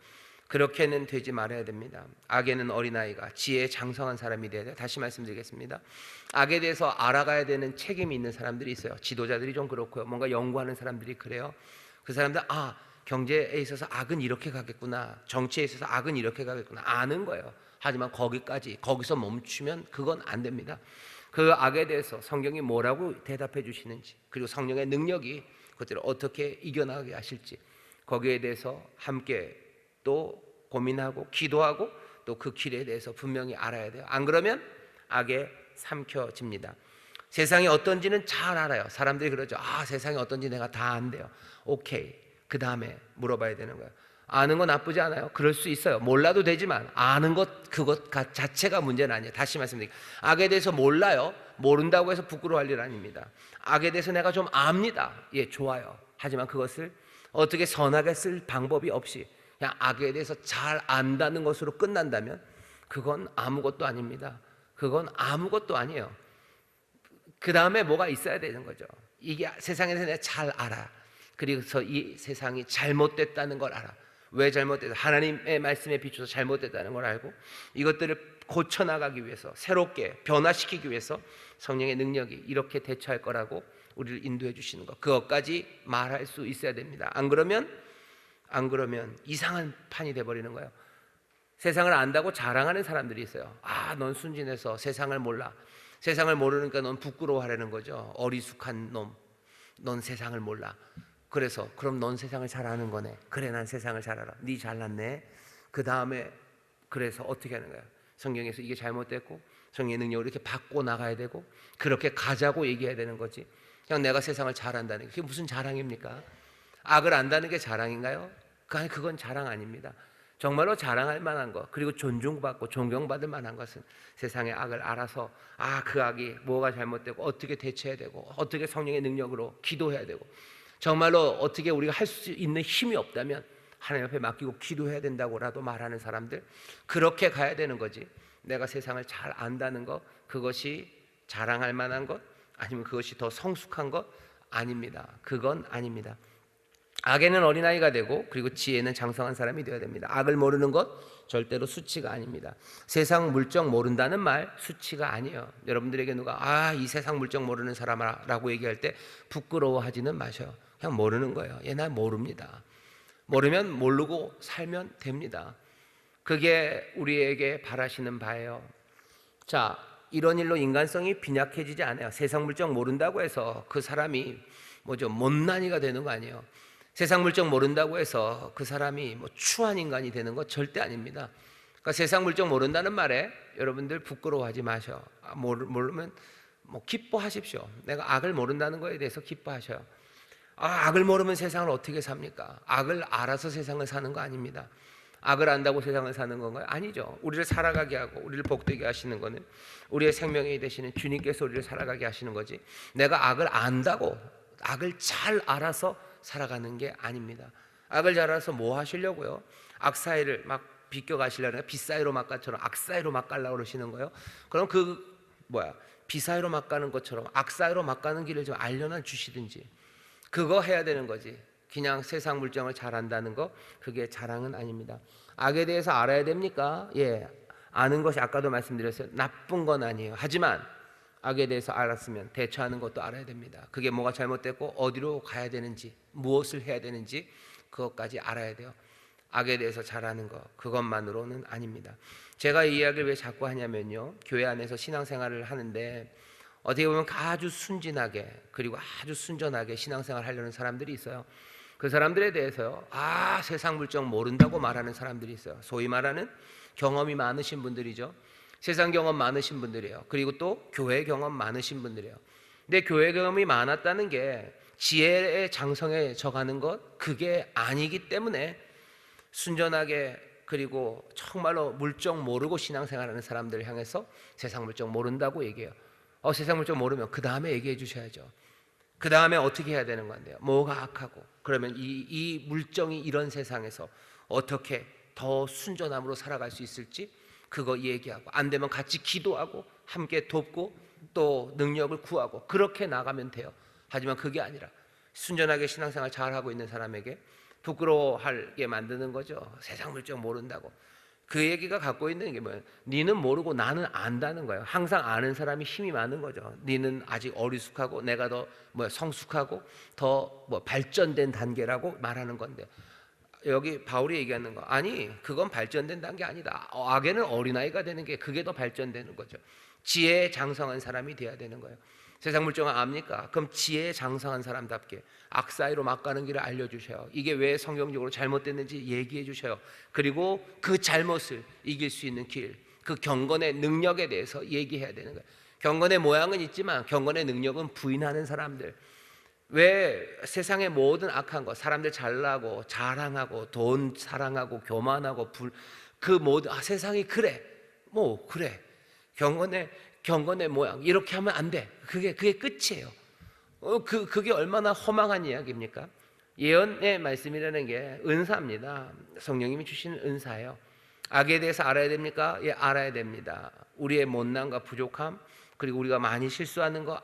그렇게는 되지 말아야 됩니다. 악에는 어린아이가, 지혜에 장성한 사람이 되어야 돼요. 다시 말씀드리겠습니다. 악에 대해서 알아가야 되는 책임이 있는 사람들이 있어요. 지도자들이 좀 그렇고요, 뭔가 연구하는 사람들이 그래요. 그 사람들 경제에 있어서 악은 이렇게 가겠구나, 정치에 있어서 악은 이렇게 가겠구나 아는 거예요. 하지만 거기서 멈추면 그건 안 됩니다. 그 악에 대해서 성경이 뭐라고 대답해 주시는지, 그리고 성령의 능력이 그것들을 어떻게 이겨나가게 하실지, 거기에 대해서 함께 또 고민하고 기도하고 또 그 길에 대해서 분명히 알아야 돼요. 안 그러면 악에 삼켜집니다. 세상이 어떤지는 잘 알아요. 사람들이 그러죠. 세상이 어떤지 내가 다 안대요. 오케이, 그 다음에 물어봐야 되는 거예요. 아는 건 나쁘지 않아요. 그럴 수 있어요. 몰라도 되지만 아는 것 그것 자체가 문제는 아니에요. 다시 말씀드릴게요. 악에 대해서 몰라요. 모른다고 해서 부끄러워할 일 아닙니다. 악에 대해서 내가 좀 압니다. 예, 좋아요. 하지만 그것을 어떻게 선하게 쓸 방법이 없이 그냥 악에 대해서 잘 안다는 것으로 끝난다면 그건 아무것도 아닙니다. 그건 아무것도 아니에요. 그 다음에 뭐가 있어야 되는 거죠. 이게 세상에서 내가 잘 알아. 그래서 이 세상이 잘못됐다는 걸 알아. 왜 잘못됐다? 하나님의 말씀에 비추어서 잘못됐다는 걸 알고 이것들을 고쳐나가기 위해서, 새롭게 변화시키기 위해서 성령의 능력이 이렇게 대처할 거라고 우리를 인도해 주시는 것, 그것까지 말할 수 있어야 됩니다. 안 그러면 이상한 판이 돼버리는 거예요. 세상을 안다고 자랑하는 사람들이 있어요. 넌 순진해서 세상을 몰라. 세상을 모르니까 넌 부끄러워하려는 거죠. 어리숙한 놈, 넌 세상을 몰라. 그래서 그럼 넌 세상을 잘 아는 거네. 그래, 난 세상을 잘 알아. 네 잘났네. 그 다음에 그래서 어떻게 하는 거야? 성경에서 이게 잘못됐고 성령의 능력을 이렇게 받고 나가야 되고 그렇게 가자고 얘기해야 되는 거지. 그냥 내가 세상을 잘 안다는 게 그게 무슨 자랑입니까? 악을 안다는 게 자랑인가요? 그건 자랑 아닙니다. 정말로 자랑할 만한 것, 그리고 존중받고 존경받을 만한 것은 세상의 악을 알아서 그 악이 뭐가 잘못되고 어떻게 대처해야 되고 어떻게 성령의 능력으로 기도해야 되고, 정말로 어떻게 우리가 할 수 있는 힘이 없다면 하나님 앞에 맡기고 기도해야 된다고라도 말하는 사람들, 그렇게 가야 되는 거지. 내가 세상을 잘 안다는 것, 그것이 자랑할 만한 것, 아니면 그것이 더 성숙한 것 아닙니다. 그건 아닙니다. 악에는 어린아이가 되고 그리고 지혜는 장성한 사람이 되어야 됩니다. 악을 모르는 것 절대로 수치가 아닙니다. 세상 물정 모른다는 말 수치가 아니에요. 여러분들에게 누가 이 세상 물정 모르는 사람아라고 얘기할 때 부끄러워하지는 마셔요. 그냥 모르는 거예요. 난 모릅니다. 모르면 모르고 살면 됩니다. 그게 우리에게 바라시는 바예요. 자, 이런 일로 인간성이 빈약해지지 않아요. 세상 물정 모른다고 해서 그 사람이 못난이가 되는 거 아니에요. 세상 물정 모른다고 해서 그 사람이 추한 인간이 되는 거 절대 아닙니다. 그러니까 세상 물정 모른다는 말에 여러분들 부끄러워하지 마셔. 모르면 기뻐하십시오. 내가 악을 모른다는 거에 대해서 기뻐하셔요. 악을 모르면 세상을 어떻게 삽니까? 악을 알아서 세상을 사는 거 아닙니다. 악을 안다고 세상을 사는 건가요? 아니죠. 우리를 살아가게 하고 우리를 복되게 하시는 거는 우리의 생명이 되시는 주님께서 우리를 살아가게 하시는 거지, 내가 악을 안다고 악을 잘 알아서 살아가는 게 아닙니다. 악을 잘 알아서 뭐 하시려고요? 악 사이를 막 비껴가시려면 비사이로 막가처럼 악 사이로 막 가려고 그러시는 거예요? 그럼 비사이로 막 가는 것처럼 악 사이로 막 가는 길을 좀 알려놔 주시든지 그거 해야 되는 거지. 그냥 세상 물정을 잘 안다는 거, 그게 자랑은 아닙니다. 악에 대해서 알아야 됩니까? 예, 아는 것이 아까도 말씀드렸어요. 나쁜 건 아니에요. 하지만 악에 대해서 알았으면 대처하는 것도 알아야 됩니다. 그게 뭐가 잘못됐고 어디로 가야 되는지, 무엇을 해야 되는지 그것까지 알아야 돼요. 악에 대해서 잘 아는 것, 그것만으로는 아닙니다. 제가 이 이야기를 왜 자꾸 하냐면요, 교회 안에서 신앙생활을 하는데 어떻게 보면 아주 순진하게 그리고 아주 순전하게 신앙생활을 하려는 사람들이 있어요. 그 사람들에 대해서요, 세상 물정 모른다고 말하는 사람들이 있어요. 소위 말하는 경험이 많으신 분들이죠. 세상 경험 많으신 분들이에요. 그리고 또 교회 경험 많으신 분들이에요. 근데 교회 경험이 많았다는 게 지혜의 장성에 져가는 것, 그게 아니기 때문에 순전하게 그리고 정말로 물정 모르고 신앙생활하는 사람들을 향해서 세상 물정 모른다고 얘기해요. 세상 물정 모르면 그 다음에 얘기해 주셔야죠. 그 다음에 어떻게 해야 되는 건데요? 뭐가 악하고, 그러면 이 물정이 이런 세상에서 어떻게 더 순전함으로 살아갈 수 있을지 그거 얘기하고, 안 되면 같이 기도하고 함께 돕고 또 능력을 구하고 그렇게 나가면 돼요. 하지만 그게 아니라 순전하게 신앙생활 잘하고 있는 사람에게 부끄러워하게 만드는 거죠. 세상 물정 모른다고. 그 얘기가 갖고 있는 게 뭐예요? 니는 모르고 나는 안다는 거예요. 항상 아는 사람이 힘이 많은 거죠. 니는 아직 어리숙하고 내가 더 성숙하고 더 발전된 단계라고 말하는 건데, 여기 바울이 얘기하는 거, 아니 그건 발전된다는 게 아니다. 악에는 어린아이가 되는 게, 그게 더 발전되는 거죠. 지혜에 장성한 사람이 돼야 되는 거예요. 세상 물정을 압니까? 그럼 지혜에 장성한 사람답게 악 사이로 막 가는 길을 알려주셔요. 이게 왜 성경적으로 잘못됐는지 얘기해 주셔요. 그리고 그 잘못을 이길 수 있는 길, 그 경건의 능력에 대해서 얘기해야 되는 거예요. 경건의 모양은 있지만 경건의 능력은 부인하는 사람들. 왜 세상의 모든 악한 것, 사람들 잘나고 자랑하고 돈 사랑하고 교만하고 그 모든, 세상이 그래, 뭐 그래, 경건의 모양 이렇게 하면 안 돼. 그게 끝이에요. 그게 얼마나 허망한 이야기입니까? 예언의 말씀이라는 게 은사입니다. 성령님이 주시는 은사예요. 악에 대해서 알아야 됩니까? 예, 알아야 됩니다. 우리의 못난과 부족함, 그리고 우리가 많이 실수하는 거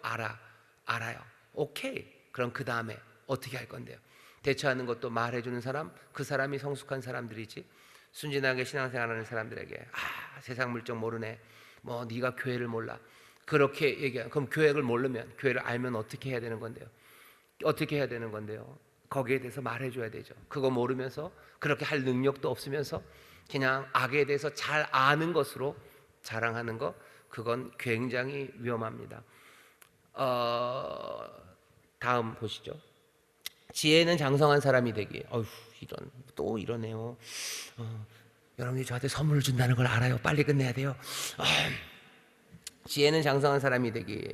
알아요. 오케이. 그럼 그 다음에 어떻게 할 건데요? 대처하는 것도 말해주는 사람, 그 사람이 성숙한 사람들이지. 순진하게 신앙생활하는 사람들에게 세상 물정 모르네, 뭐 네가 교회를 몰라, 그렇게 얘기하면, 그럼 교회를 모르면, 교회를 알면 어떻게 해야 되는 건데요? 어떻게 해야 되는 건데요? 거기에 대해서 말해줘야 되죠. 그거 모르면서, 그렇게 할 능력도 없으면서 그냥 악에 대해서 잘 아는 것으로 자랑하는 거, 그건 굉장히 위험합니다. 다음 보시죠. 지혜는 장성한 사람이 되기. 또 이러네요. 여러분이 저한테 선물을 준다는 걸 알아요. 빨리 끝내야 돼요. 지혜는 장성한 사람이 되기.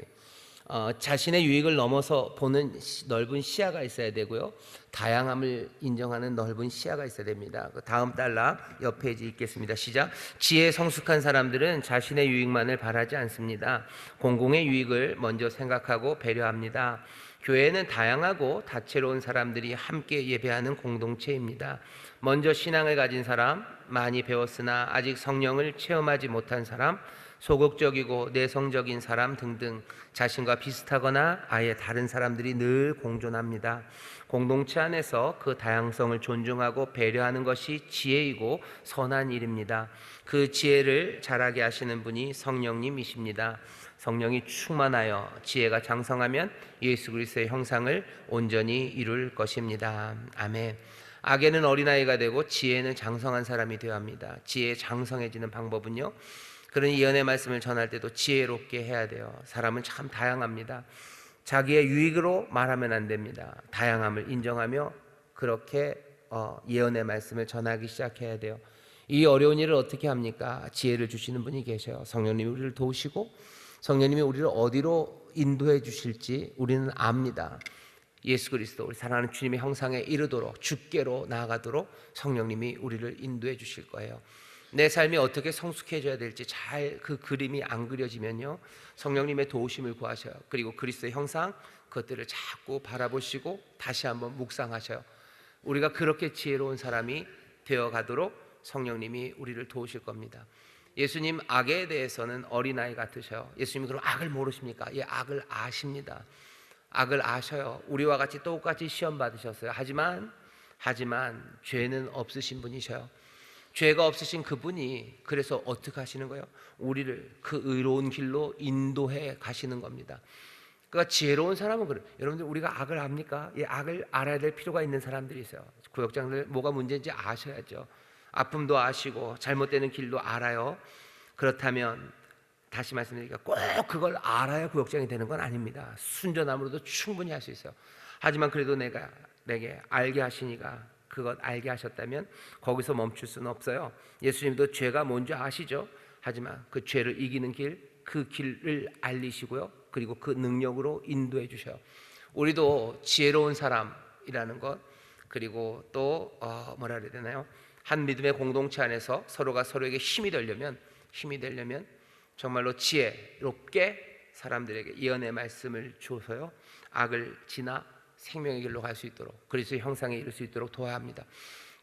자신의 유익을 넘어서 보는 넓은 시야가 있어야 되고요. 다양함을 인정하는 넓은 시야가 있어야 됩니다. 다음 달라 옆 페이지 읽겠습니다. 시작. 지혜 성숙한 사람들은 자신의 유익만을 바라지 않습니다. 공공의 유익을 먼저 생각하고 배려합니다. 교회는 다양하고 다채로운 사람들이 함께 예배하는 공동체입니다. 먼저 신앙을 가진 사람, 많이 배웠으나 아직 성령을 체험하지 못한 사람, 소극적이고 내성적인 사람 등등 자신과 비슷하거나 아예 다른 사람들이 늘 공존합니다. 공동체 안에서 그 다양성을 존중하고 배려하는 것이 지혜이고 선한 일입니다. 그 지혜를 자라게 하시는 분이 성령님이십니다. 성령이 충만하여 지혜가 장성하면 예수 그리스도의 형상을 온전히 이룰 것입니다. 아멘. 악에는 어린아이가 되고 지혜는 장성한 사람이 되어야 합니다. 지혜 장성해지는 방법은요, 그런 예언의 말씀을 전할 때도 지혜롭게 해야 돼요. 사람은 참 다양합니다. 자기의 유익으로 말하면 안 됩니다. 다양함을 인정하며 그렇게 예언의 말씀을 전하기 시작해야 돼요. 이 어려운 일을 어떻게 합니까? 지혜를 주시는 분이 계셔요. 성령님이 우리를 도우시고 성령님이 우리를 어디로 인도해 주실지 우리는 압니다. 예수 그리스도, 우리 사랑하는 주님의 형상에 이르도록, 주께로 나아가도록 성령님이 우리를 인도해 주실 거예요. 내 삶이 어떻게 성숙해져야 될지 잘 그 그림이 안 그려지면요, 성령님의 도우심을 구하셔요. 그리고 그리스도의 형상, 그것들을 자꾸 바라보시고 다시 한번 묵상하셔요. 우리가 그렇게 지혜로운 사람이 되어가도록 성령님이 우리를 도우실 겁니다. 예수님 악에 대해서는 어린아이 같으셔요. 예수님이 그럼 악을 모르십니까? 예, 악을 아십니다. 악을 아셔요. 우리와 같이 똑같이 시험 받으셨어요. 하지만 죄는 없으신 분이셔요. 죄가 없으신 그분이 그래서 어떻게 하시는 거예요? 우리를 그 의로운 길로 인도해 가시는 겁니다. 그러니까 지혜로운 사람은 그래요. 여러분들, 우리가 악을 압니까? 예, 악을 알아야 될 필요가 있는 사람들이 있어요. 구역장들 뭐가 문제인지 아셔야죠. 아픔도 아시고 잘못되는 길도 알아요. 그렇다면 다시 말씀드리니까 꼭 그걸 알아야 구역장이 되는 건 아닙니다. 순전함으로도 충분히 할 수 있어요. 하지만 그래도 내게 알게 하시니까, 그것 알게 하셨다면 거기서 멈출 수는 없어요. 예수님도 죄가 뭔지 아시죠? 하지만 그 죄를 이기는 길, 그 길을 알리시고요, 그리고 그 능력으로 인도해 주셔요. 우리도 지혜로운 사람이라는 것, 그리고 또 뭐라 그래야 되나요? 한 믿음의 공동체 안에서 서로가 서로에게 힘이 되려면 정말로 지혜롭게 사람들에게 예언의 말씀을 주어서요, 악을 지나 생명의 길로 갈 수 있도록, 그리스도의 형상에 이를 수 있도록 도와야 합니다.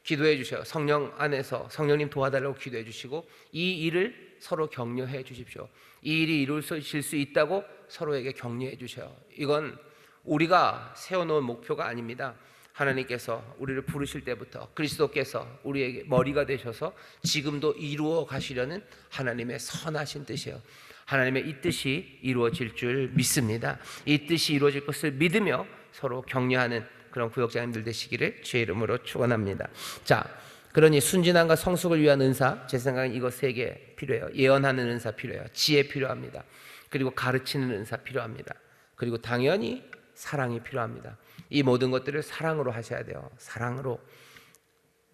기도해 주셔요. 성령 안에서 성령님 도와달라고 기도해 주시고, 이 일을 서로 격려해 주십시오. 이 일이 이루어질 수 있다고 서로에게 격려해 주셔요. 이건 우리가 세워놓은 목표가 아닙니다. 하나님께서 우리를 부르실 때부터 그리스도께서 우리에게 머리가 되셔서 지금도 이루어 가시려는 하나님의 선하신 뜻이에요. 하나님의 이 뜻이 이루어질 줄 믿습니다. 이 뜻이 이루어질 것을 믿으며 서로 격려하는 그런 구역장님들 되시기를 주의 이름으로 축원합니다. 자, 그러니 순진함과 성숙을 위한 은사, 제 생각엔 이거 세 개 필요해요. 예언하는 은사 필요해요. 지혜 필요합니다. 그리고 가르치는 은사 필요합니다. 그리고 당연히 사랑이 필요합니다. 이 모든 것들을 사랑으로 하셔야 돼요. 사랑으로.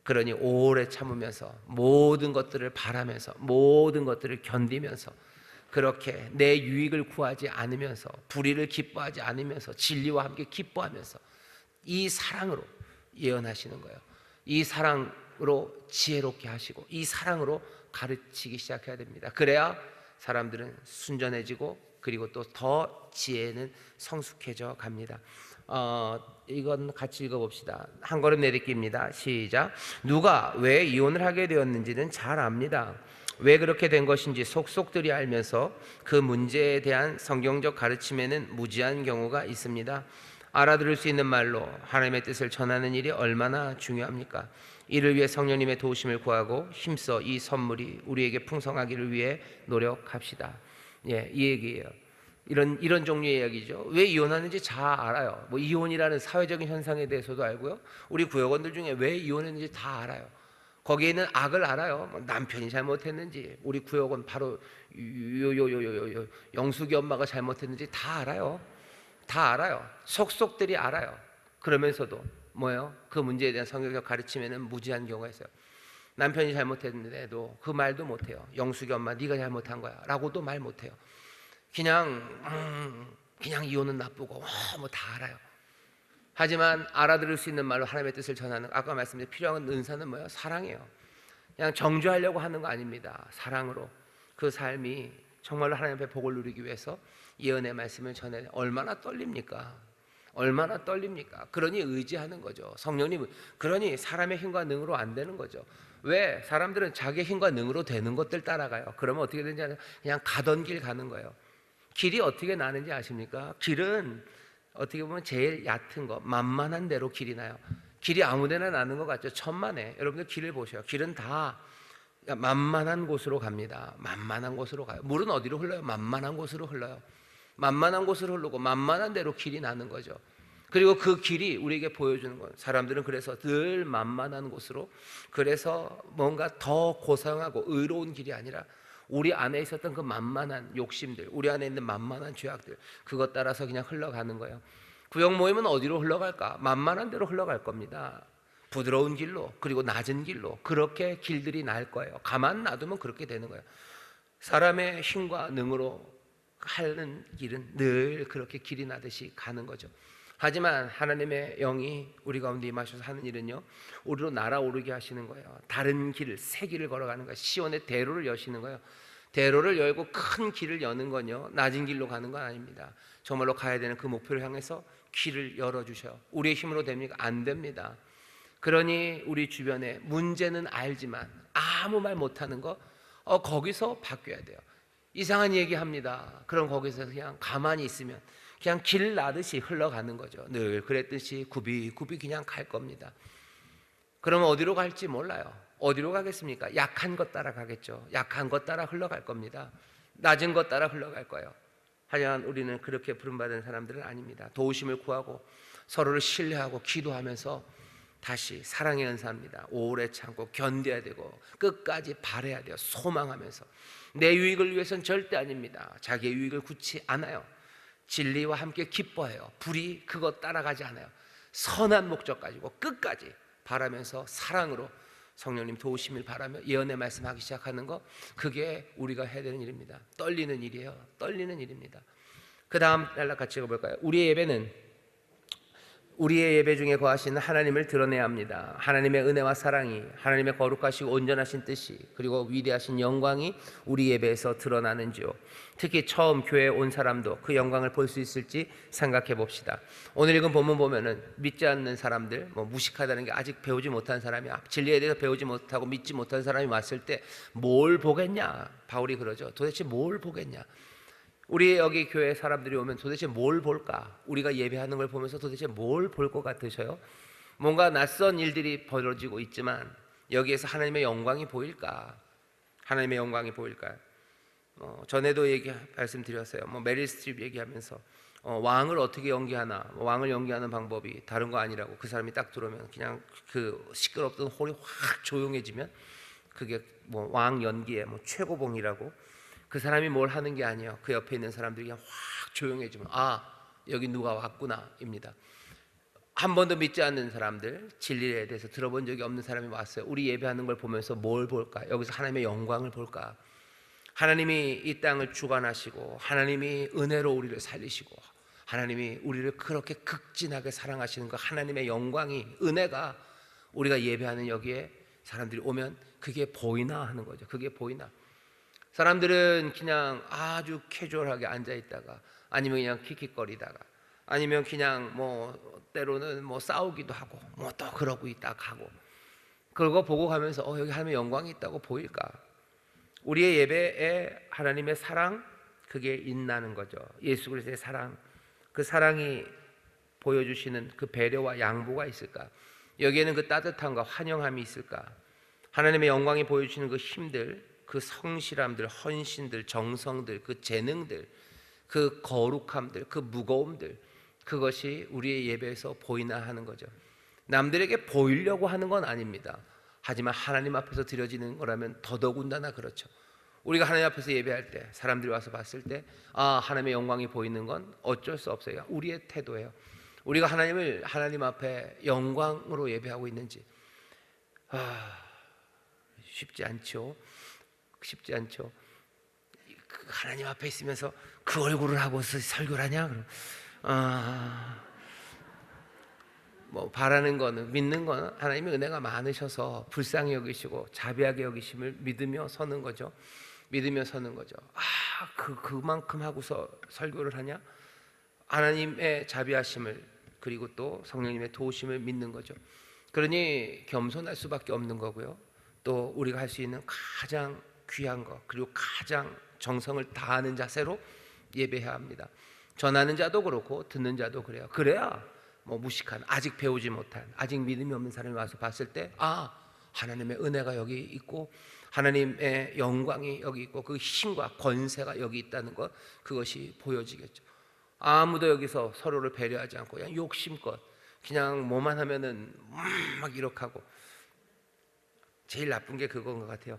그러니 오래 참으면서 모든 것들을 바라면서 모든 것들을 견디면서 그렇게 내 유익을 구하지 않으면서 불의를 기뻐하지 않으면서 진리와 함께 기뻐하면서 이 사랑으로 예언하시는 거예요. 이 사랑으로 지혜롭게 하시고 이 사랑으로 가르치기 시작해야 됩니다. 그래야 사람들은 순전해지고 그리고 또 더 지혜는 성숙해져 갑니다. 이건 같이 읽어봅시다. 한 걸음 내딛기입니다. 시작. 누가 왜 이혼을 하게 되었는지는 잘 압니다. 왜 그렇게 된 것인지 속속들이 알면서 그 문제에 대한 성경적 가르침에는 무지한 경우가 있습니다. 알아들을 수 있는 말로 하나님의 뜻을 전하는 일이 얼마나 중요합니까? 이를 위해 성령님의 도우심을 구하고 힘써 이 선물이 우리에게 풍성하기를 위해 노력합시다. 예, 이 얘기예요. 이런 종류의 이야기죠. 왜 이혼하는지 잘 알아요. 뭐 이혼이라는 사회적인 현상에 대해서도 알고요. 우리 구역원들 중에 왜 이혼했는지 다 알아요. 거기에 있는 악을 알아요. 뭐 남편이 잘못했는지, 우리 구역원 바로 영숙이 엄마가 잘못했는지 다 알아요. 다 알아요. 속속들이 알아요. 그러면서도 뭐예요? 그 문제에 대한 성경적 가르침에는 무지한 경우가 있어요. 남편이 잘못했는데도 그 말도 못해요. 영숙이 엄마 네가 잘못한 거야 라고도 말 못해요. 그냥 이혼은 나쁘고 뭐 다 알아요. 하지만 알아들을 수 있는 말로 하나님의 뜻을 전하는, 아까 말씀드린 필요한 은사는 뭐예요? 사랑이에요. 그냥 정죄하려고 하는 거 아닙니다. 사랑으로 그 삶이 정말로 하나님 앞에 복을 누리기 위해서 예언의 말씀을 전해. 얼마나 떨립니까? 얼마나 떨립니까? 그러니 의지하는 거죠. 성령님. 그러니 사람의 힘과 능으로 안 되는 거죠. 왜? 사람들은 자기의 힘과 능으로 되는 것들 따라가요. 그러면 어떻게 되는지 그냥 가던 길 가는 거예요. 길이 어떻게 나는지 아십니까? 길은 어떻게 보면 제일 얕은 거, 만만한 대로 길이 나요. 길이 아무데나 나는 것 같죠? 천만에. 여러분들 길을 보셔요. 길은 다 만만한 곳으로 갑니다. 만만한 곳으로 가요. 물은 어디로 흘러요? 만만한 곳으로 흘러요. 만만한 곳으로 흐르고 만만한 대로 길이 나는 거죠. 그리고 그 길이 우리에게 보여주는 건, 사람들은 그래서 늘 만만한 곳으로, 그래서 뭔가 더 고상하고 의로운 길이 아니라 우리 안에 있었던 그 만만한 욕심들, 우리 안에 있는 만만한 죄악들, 그것 따라서 그냥 흘러가는 거예요. 구역 모임은 어디로 흘러갈까? 만만한 대로 흘러갈 겁니다. 부드러운 길로, 그리고 낮은 길로, 그렇게 길들이 날 거예요. 가만 놔두면 그렇게 되는 거예요. 사람의 힘과 능으로 하는 길은 늘 그렇게 길이 나듯이 가는 거죠. 하지만 하나님의 영이 우리 가운데 임하셔서 하는 일은요, 우리로 날아오르게 하시는 거예요. 다른 길을, 새 길을 걸어가는 거예요. 시온의 대로를 여시는 거예요. 대로를 열고 큰 길을 여는 건요, 낮은 길로 가는 건 아닙니다. 정말로 가야 되는 그 목표를 향해서 길을 열어주셔요. 우리의 힘으로 됩니까? 안 됩니다. 그러니 우리 주변에 문제는 알지만 아무 말 못하는 거, 거기서 바뀌어야 돼요. 이상한 얘기합니다. 그럼 거기서 그냥 가만히 있으면 그냥 길 나듯이 흘러가는 거죠. 늘 그랬듯이 굽이 그냥 갈 겁니다. 그러면 어디로 갈지 몰라요. 어디로 가겠습니까? 약한 것 따라 가겠죠. 약한 것 따라 흘러갈 겁니다. 낮은 것 따라 흘러갈 거예요. 하지만 우리는 그렇게 부름받은 사람들은 아닙니다. 도우심을 구하고 서로를 신뢰하고 기도하면서 다시 사랑의 은사입니다. 오래 참고 견뎌야 되고 끝까지 바라야 돼요. 소망하면서 내 유익을 위해서는 절대 아닙니다. 자기의 유익을 굳지 않아요. 진리와 함께 기뻐해요. 불이 그것 따라가지 않아요. 선한 목적 가지고 끝까지 바라면서 사랑으로 성령님 도우심을 바라며 예언의 말씀하기 시작하는 거, 그게 우리가 해야 되는 일입니다. 떨리는 일이에요. 떨리는 일입니다. 그 다음 날라 같이 읽어볼까요? 우리의 예배 중에 거하시는 하나님을 드러내야 합니다. 하나님의 은혜와 사랑이, 하나님의 거룩하시고 온전하신 뜻이, 그리고 위대하신 영광이 우리 예배에서 드러나는지요. 특히 처음 교회에 온 사람도 그 영광을 볼 수 있을지 생각해 봅시다. 오늘 읽은 본문 보면은 믿지 않는 사람들, 무식하다는 게 아직 배우지 못한 사람이야, 진리에 대해서 배우지 못하고 믿지 못한 사람이 왔을 때 뭘 보겠냐? 바울이 그러죠. 도대체 뭘 보겠냐? 우리 여기 교회 사람들이 오면 도대체 뭘 볼까? 우리가 예배하는 걸 보면서 도대체 뭘 볼 것 같으셔요? 뭔가 낯선 일들이 벌어지고 있지만 여기에서 하나님의 영광이 보일까? 하나님의 영광이 보일까요? 전에도 말씀드렸어요. 메릴 스트립 얘기하면서 왕을 어떻게 연기하나, 왕을 연기하는 방법이 다른 거 아니라고. 그 사람이 딱 들어오면 그냥 그 시끄럽던 홀이 확 조용해지면 그게 뭐 왕 연기의 뭐 최고봉이라고. 그 사람이 뭘 하는 게 아니에요. 그 옆에 있는 사람들이 그냥 확 조용해지면 여기 누가 왔구나입니다. 한 번도 믿지 않는 사람들, 진리에 대해서 들어본 적이 없는 사람이 왔어요. 우리 예배하는 걸 보면서 뭘 볼까? 여기서 하나님의 영광을 볼까? 하나님이 이 땅을 주관하시고 하나님이 은혜로 우리를 살리시고 하나님이 우리를 그렇게 극진하게 사랑하시는 그 하나님의 영광이, 은혜가 우리가 예배하는 여기에 사람들이 오면 그게 보이나 하는 거죠. 그게 보이나. 사람들은 그냥 아주 캐주얼하게 앉아있다가, 아니면 그냥 킥킥거리다가, 아니면 그냥 뭐 때로는 뭐 싸우기도 하고 뭐 또 그러고 있다 가고, 그거 보고 가면서 여기 하나님의 영광이 있다고 보일까? 우리의 예배에 하나님의 사랑, 그게 있나는 거죠. 예수 그리스도의 사랑, 그 사랑이 보여주시는 그 배려와 양보가 있을까? 여기에는 그 따뜻함과 환영함이 있을까? 하나님의 영광이 보여주시는 그 힘들, 그 성실함들, 헌신들, 정성들, 그 재능들, 그 거룩함들, 그 무거움들, 그것이 우리의 예배에서 보이나 하는 거죠. 남들에게 보이려고 하는 건 아닙니다. 하지만 하나님 앞에서 드려지는 거라면 더더군다나 그렇죠. 우리가 하나님 앞에서 예배할 때, 사람들이 와서 봤을 때 하나님의 영광이 보이는 건 어쩔 수 없어요. 우리의 태도예요. 우리가 하나님을 하나님 앞에 영광으로 예배하고 있는지 쉽지 않죠. 쉽지 않죠. 그 하나님 앞에 있으면서 그 얼굴을 하고서 설교를 하냐? 그럼 뭐 바라는 거는, 믿는 거는 하나님의 은혜가 많으셔서 불쌍히 여기시고 자비하게 여기심을 믿으며 서는 거죠. 믿으며 서는 거죠. 그만큼 하고서 설교를 하냐? 하나님의 자비하심을, 그리고 또 성령님의 도우심을 믿는 거죠. 그러니 겸손할 수밖에 없는 거고요. 또 우리가 할 수 있는 가장 귀한 것, 그리고 가장 정성을 다하는 자세로 예배해야 합니다. 전하는 자도 그렇고 듣는 자도 그래요. 그래야 뭐 무식한, 아직 배우지 못한, 아직 믿음이 없는 사람이 와서 봤을 때 하나님의 은혜가 여기 있고 하나님의 영광이 여기 있고 그 힘과 권세가 여기 있다는 것, 그것이 보여지겠죠. 아무도 여기서 서로를 배려하지 않고 그냥 욕심껏 그냥 뭐만 하면은 막 이렇게 하고, 제일 나쁜 게 그건 것 같아요.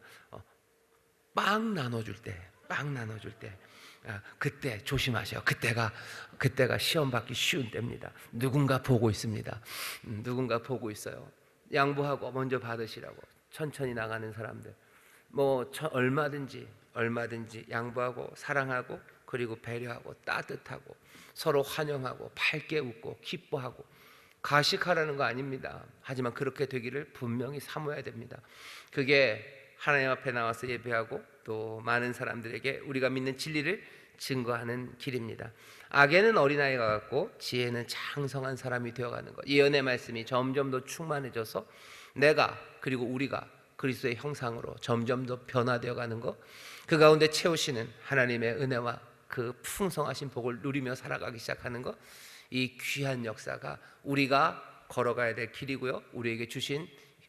빵 나눠줄 때 그때 조심하셔요. 그때가 시험 받기 쉬운 때입니다. 누군가 보고 있습니다. 누군가 보고 있어요. 양보하고 먼저 받으시라고. 천천히 나가는 사람들, 뭐 얼마든지 양보하고 사랑하고, 그리고 배려하고 따뜻하고 서로 환영하고 밝게 웃고 기뻐하고, 가식하라는 거 아닙니다. 하지만 그렇게 되기를 분명히 사모해야 됩니다. 그게 하나님 앞에 나와서 예배하고 또 많은 사람들에게 우리가 믿는 진리를 증거하는 길입니다. 악에는 어린아이가 같고 지혜는 장성한 사람이 되어가는 것. 예언의 말씀이 점점 더 충만해져서 내가, 그리고 우리가 그리스도의 형상으로 점점 더 변화되어가는 것, 그 가운데 채우시는 하나님의 은혜와 그 풍성하신 복을 누리며 살아가기 시작하는 것, 이 귀한 역사가 우리가 걸어가야 될 길이고요, 우리에게 주신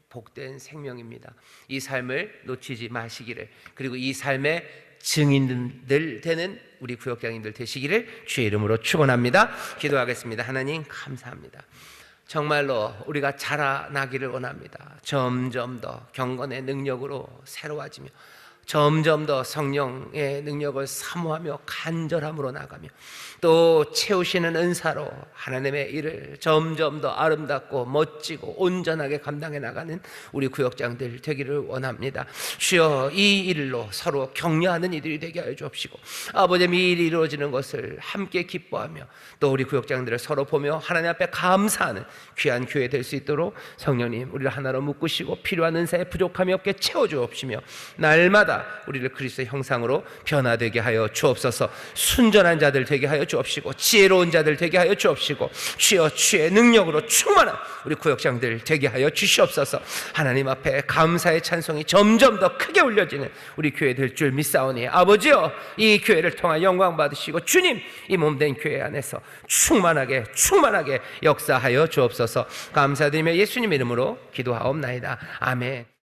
복된 생명입니다. 이 삶을 놓치지 마시기를, 그리고 이 삶의 증인들 되는 우리 구역장님들 되시기를 주의 이름으로 축원합니다. 기도하겠습니다. 하나님 감사합니다. 정말로 우리가 자라나기를 원합니다. 점점 더 경건의 능력으로 새로워지며, 점점 더 성령의 능력을 사모하며 간절함으로 나가며, 또 채우시는 은사로 하나님의 일을 점점 더 아름답고 멋지고 온전하게 감당해 나가는 우리 구역장들 되기를 원합니다. 주여, 이 일로 서로 격려하는 이들이 되게 하여 주옵시고, 아버지의 이 일이 이루어지는 것을 함께 기뻐하며, 또 우리 구역장들을 서로 보며 하나님 앞에 감사하는 귀한 교회 될 수 있도록 성령님 우리를 하나로 묶으시고 필요한 은사에 부족함이 없게 채워 주옵시며, 날마다 우리를 그리스도의 형상으로 변화되게 하여 주옵소서. 순전한 자들 되게 하여 주옵시고, 지혜로운 자들 되게 하여 주옵시고, 주여 주의 능력으로 충만한 우리 구역장들 되게 하여 주시옵소서. 하나님 앞에 감사의 찬송이 점점 더 크게 울려지는 우리 교회 될 줄 믿사오니, 아버지여, 이 교회를 통하 영광 받으시고 주님, 이 몸된 교회 안에서 충만하게 역사하여 주옵소서. 감사드리며 예수님 이름으로 기도하옵나이다. 아멘.